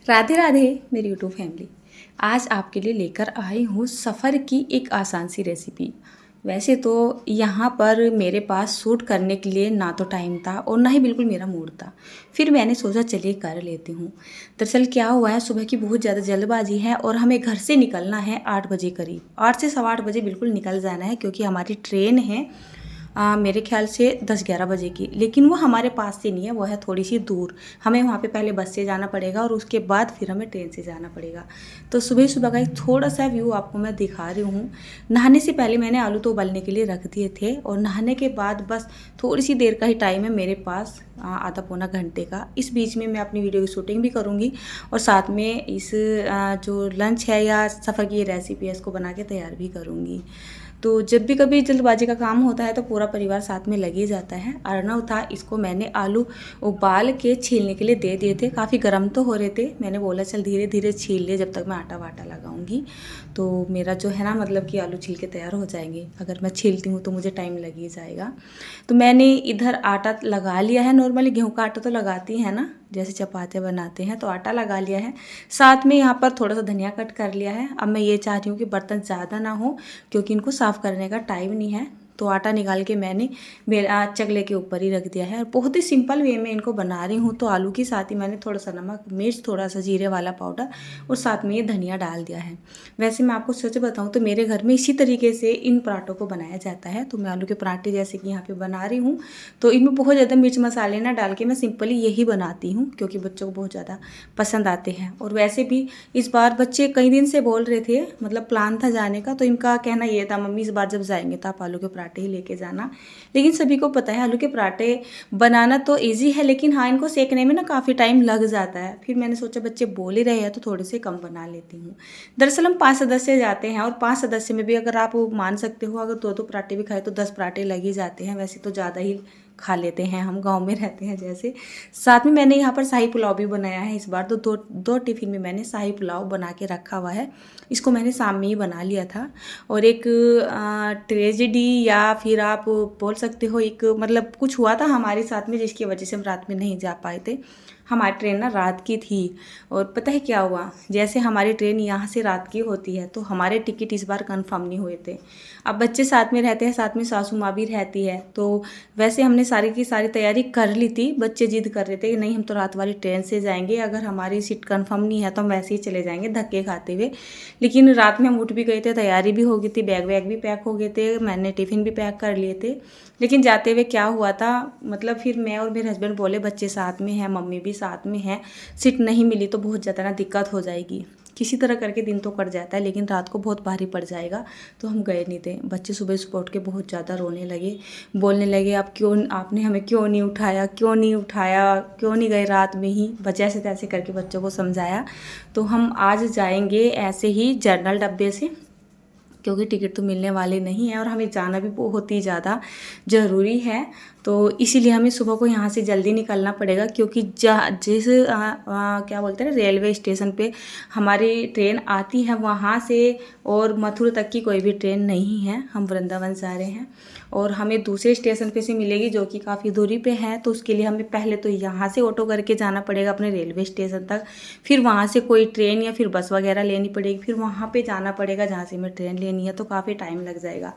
राधे राधे मेरी YouTube family. आज आपके लिए लेकर आई हूँ सफ़र की एक आसान सी रेसिपी। वैसे तो यहाँ पर मेरे पास शूट करने के लिए ना तो टाइम था और ना ही बिल्कुल मेरा मूड था। फिर मैंने सोचा चलिए कर लेती हूँ। दरअसल क्या हुआ है, सुबह की बहुत ज़्यादा जल्दबाजी है और हमें घर से निकलना है 8 बजे करीब। 8 से सवा 8 बजे बिल्कुल निकल जाना है क्योंकि हमारी ट्रेन है मेरे ख्याल से 10-11 बजे की। लेकिन वो हमारे पास से नहीं है, वो है थोड़ी सी दूर। हमें वहाँ पे पहले बस से जाना पड़ेगा और उसके बाद फिर हमें ट्रेन से जाना पड़ेगा। तो सुबह सुबह का एक थोड़ा सा व्यू आपको मैं दिखा रही हूँ। नहाने से पहले मैंने आलू तो उबालने के लिए रख दिए थे और नहाने के बाद बस थोड़ी सी देर का ही टाइम है मेरे पास, आधा पौना घंटे का। इस बीच में मैं अपनी वीडियो की शूटिंग भी करूँगी और साथ में इस जो लंच है या सफ़र की ये रेसिपी है इसको बना के तैयार भी करूँगी। तो जब भी कभी जल्दबाजी का काम होता है तो पूरा परिवार साथ में लग ही जाता है। अर्नव था, इसको मैंने आलू उबाल के छीलने के लिए दे दिए थे। काफ़ी गर्म तो हो रहे थे, मैंने बोला चल धीरे धीरे छील ले जब तक मैं आटा वाटा लगाऊंगी। तो मेरा जो है ना मतलब कि आलू छील के तैयार हो जाएंगे। अगर मैं छीलती हूँ तो मुझे टाइम लग ही जाएगा। तो मैंने इधर आटा लगा लिया है। नॉर्मली गेहूँ का आटा तो लगाती है ना, जैसे चपातियाँ बनाते हैं, तो आटा लगा लिया है। साथ में यहाँ पर थोड़ा सा धनिया कट कर लिया है। अब मैं ये चाह रही हूँ कि बर्तन ज़्यादा ना हो क्योंकि इनको साफ़ करने का टाइम नहीं है। तो आटा निकाल के मैंने मेरा चकले के ऊपर ही रख दिया है और बहुत ही सिंपल वे में इनको बना रही हूँ। तो आलू के साथ ही मैंने थोड़ा सा नमक, मिर्च, थोड़ा सा जीरे वाला पाउडर और साथ में ये धनिया डाल दिया है। वैसे मैं आपको सच बताऊँ तो मेरे घर में इसी तरीके से इन पराठों को बनाया जाता है। तो मैं आलू के पराठे जैसे कि यहाँ पे बना रही हूँ, तो इनमें बहुत ज़्यादा मिर्च मसाले ना डाल के मैं सिंपली यही बनाती हूँ क्योंकि बच्चों को बहुत ज़्यादा पसंद आते हैं। और वैसे भी इस बार बच्चे कई दिन से बोल रहे थे, मतलब प्लान था जाने का, तो इनका कहना ये था मम्मी इस बार जब जाएंगे तो आप आलू के पराठे ही लेके जाना। लेकिन सभी को पता है आलू के पराठे बनाना तो ईजी है, लेकिन हाँ इनको सेकने में ना काफ़ी टाइम लग जाता है। फिर मैंने सोचा बच्चे बोल ही रहे हैं तो थोड़े से कम बना लेती हूँ। दरअसल हम 5 सदस्य जाते हैं और 5 सदस्य में भी अगर आप मान सकते हो अगर 2-2 पराठे भी खाए तो 10 पराठे लग ही जाते हैं। वैसे तो ज़्यादा ही खा लेते हैं, हम गांव में रहते हैं जैसे। साथ में मैंने यहाँ पर शाही पुलाव भी बनाया है इस बार। तो दो टिफ़िन में मैंने शाही पुलाव बना के रखा हुआ है। इसको मैंने शाम में ही बना लिया था। और एक ट्रेजेडी या फिर आप बोल सकते हो एक मतलब कुछ हुआ था हमारे साथ में जिसकी वजह से हम रात में नहीं जा पाए थे। हमारी ट्रेन ना रात की थी और पता है क्या हुआ, जैसे हमारी ट्रेन यहाँ से रात की होती है तो हमारे टिकट इस बार कंफर्म नहीं हुए थे। अब बच्चे साथ में रहते हैं, साथ में सासू माँ भी रहती है, तो वैसे हमने सारी की सारी तैयारी कर ली थी। बच्चे जिद कर रहे थे कि नहीं हम तो रात वाली ट्रेन से जाएंगे, अगर हमारी सीट कंफर्म नहीं है तो हम वैसे ही चले जाएंगे धक्के खाते हुए। लेकिन रात में हम उठ भी गए थे, तैयारी भी हो गई थी, बैग वैग भी पैक हो गए थे, मैंने टिफ़िन भी पैक कर लिए थे। लेकिन जाते हुए क्या हुआ था, मतलब फिर मैं और मेरे हस्बैंड बोले बच्चे साथ में हैं, मम्मी भी साथ में है, सीट नहीं मिली तो बहुत ज़्यादा ना दिक्कत हो जाएगी। किसी तरह करके दिन तो कट जाता है लेकिन रात को बहुत भारी पड़ जाएगा, तो हम गए नहीं थे। बच्चे सुबह सुबह उठ के बहुत ज़्यादा रोने लगे, बोलने लगे आपने हमें क्यों नहीं उठाया, क्यों नहीं उठाया, क्यों नहीं गए रात में ही। जैसे तैसे करके बच्चों को समझाया। तो हम आज जाएंगे ऐसे ही जनरल डब्बे से क्योंकि टिकट तो मिलने वाले नहीं हैं और हमें जाना भी बहुत ही ज़्यादा ज़रूरी है। तो इसीलिए हमें सुबह को यहाँ से जल्दी निकलना पड़ेगा क्योंकि जिस क्या बोलते हैं रेलवे स्टेशन पे हमारी ट्रेन आती है वहाँ से और मथुरा तक की कोई भी ट्रेन नहीं है। हम वृंदावन जा रहे हैं और हमें दूसरे स्टेशन पे से मिलेगी जो कि काफ़ी दूरी पे है। तो उसके लिए हमें पहले तो यहाँ से ऑटो करके जाना पड़ेगा अपने रेलवे स्टेशन तक, फिर वहाँ से कोई ट्रेन या फिर बस वगैरह लेनी पड़ेगी, फिर वहाँ पे जाना पड़ेगा जहाँ से हमें ट्रेन लेनी है। तो काफ़ी टाइम लग जाएगा।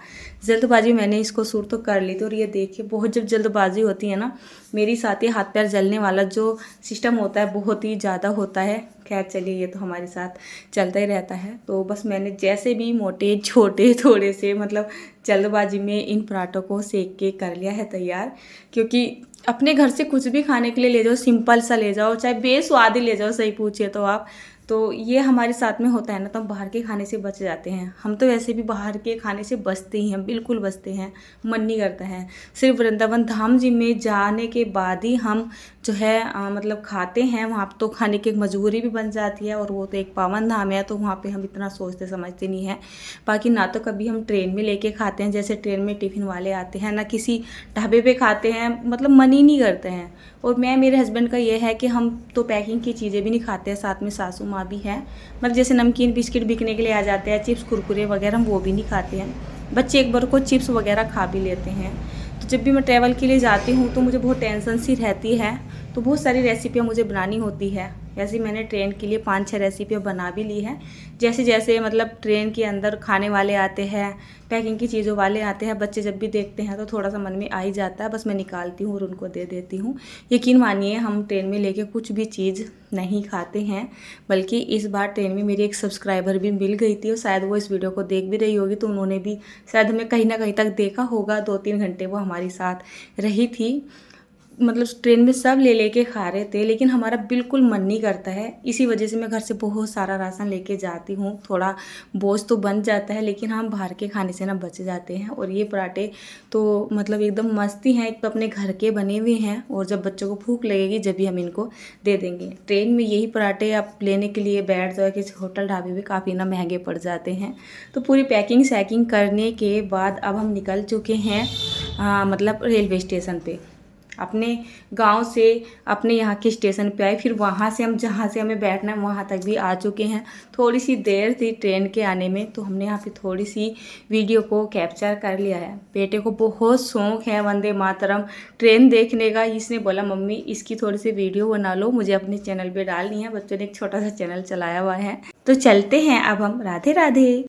जल्दबाजी मैंने इसको शूट तो कर ली थी और ये देखिए बहुत जब जल्दबाजी होती है ना, मेरी साथ ही हाथ पैर जलने वाला जो सिस्टम होता है बहुत ही ज़्यादा होता है। खैर चलिए ये तो हमारे साथ चलता ही रहता है। तो बस मैंने जैसे भी मोटे छोटे थोड़े से मतलब जल्दबाजी में इन पराठों को सेक के कर लिया है तैयार। क्योंकि अपने घर से कुछ भी खाने के लिए ले जाओ, सिंपल सा ले जाओ, चाहे बेस्वाद ही ले जाओ, सही पूछे तो आप, तो ये हमारे साथ में होता है ना, तो हम बाहर के खाने से बच जाते हैं। हम तो वैसे भी बाहर के खाने से बचते ही हैं, बिल्कुल बचते हैं, मन नहीं करता है। सिर्फ वृंदावन धाम जी में जाने के बाद ही हम जो है मतलब खाते हैं। वहाँ तो खाने की एक मजबूरी भी बन जाती है और वो तो एक पावन धाम है, तो वहाँ पे हम इतना सोचते समझते नहीं है। बाकी ना तो कभी हम ट्रेन में लेके खाते हैं, जैसे ट्रेन में टिफ़िन वाले आते हैं, ना किसी ढाबे पे खाते हैं, मतलब मन ही नहीं करते हैं। और मेरे हस्बैंड का ये है कि हम तो पैकिंग की चीज़ें भी नहीं खाते हैं, साथ में सासू माँ भी है, मतलब जैसे नमकीन बिस्किट बिकने के लिए आ जाते हैं, चिप्स कुरकुरे वगैरह, हम वो भी नहीं खाते हैं। बच्चे एक बार को चिप्स वगैरह खा भी लेते हैं। तो जब भी मैं ट्रैवल के लिए जाती हूँ तो मुझे बहुत टेंशन सी रहती है, तो बहुत सारी रेसिपियाँ मुझे बनानी होती है। वैसे मैंने ट्रेन के लिए 5-6 रेसिपी बना भी ली है। जैसे जैसे मतलब ट्रेन के अंदर खाने वाले आते हैं, पैकिंग की चीज़ों वाले आते हैं, बच्चे जब भी देखते हैं तो थोड़ा सा मन में आ ही जाता है, बस मैं निकालती हूँ और उनको दे देती हूँ। यकीन मानिए हम ट्रेन में लेके कुछ भी चीज़ नहीं खाते हैं, बल्कि इस बार ट्रेन में मेरी एक सब्सक्राइबर भी मिल गई थी और शायद वो इस वीडियो को देख भी रही होगी, तो उन्होंने भी शायद हमें कहीं ना कहीं तक देखा होगा। 2-3 घंटे वो हमारे साथ रही थी। मतलब ट्रेन में सब ले लेके खा रहे थे, लेकिन हमारा बिल्कुल मन नहीं करता है। इसी वजह से मैं घर से बहुत सारा राशन लेके जाती हूँ। थोड़ा बोझ तो बन जाता है, लेकिन हम बाहर के खाने से ना बच जाते हैं। और ये पराठे तो मतलब एकदम मस्ती हैं, एक तो अपने घर के बने हुए हैं, और जब बच्चों को भूख लगेगी जब भी हम इनको दे देंगे। ट्रेन में यही पराठे आप लेने के लिए बैठ जाओ, किसी होटल ढाबे में काफ़ी ना महंगे पड़ जाते हैं। तो पूरी पैकिंग शैकिंग करने के बाद अब हम निकल चुके हैं मतलब रेलवे स्टेशन पे। अपने गांव से अपने यहाँ के स्टेशन पे आए, फिर वहाँ से हम जहाँ से हमें बैठना है वहाँ तक भी आ चुके हैं। थोड़ी सी देर थी ट्रेन के आने में, तो हमने यहाँ पे थोड़ी सी वीडियो को कैप्चर कर लिया है। बेटे को बहुत शौक़ है वंदे मातरम ट्रेन देखने का। इसने बोला मम्मी इसकी थोड़ी सी वीडियो बना लो, मुझे अपने चैनल पर डालनी है। बच्चों ने एक छोटा सा चैनल चलाया हुआ है। तो चलते हैं अब हम। राधे राधे।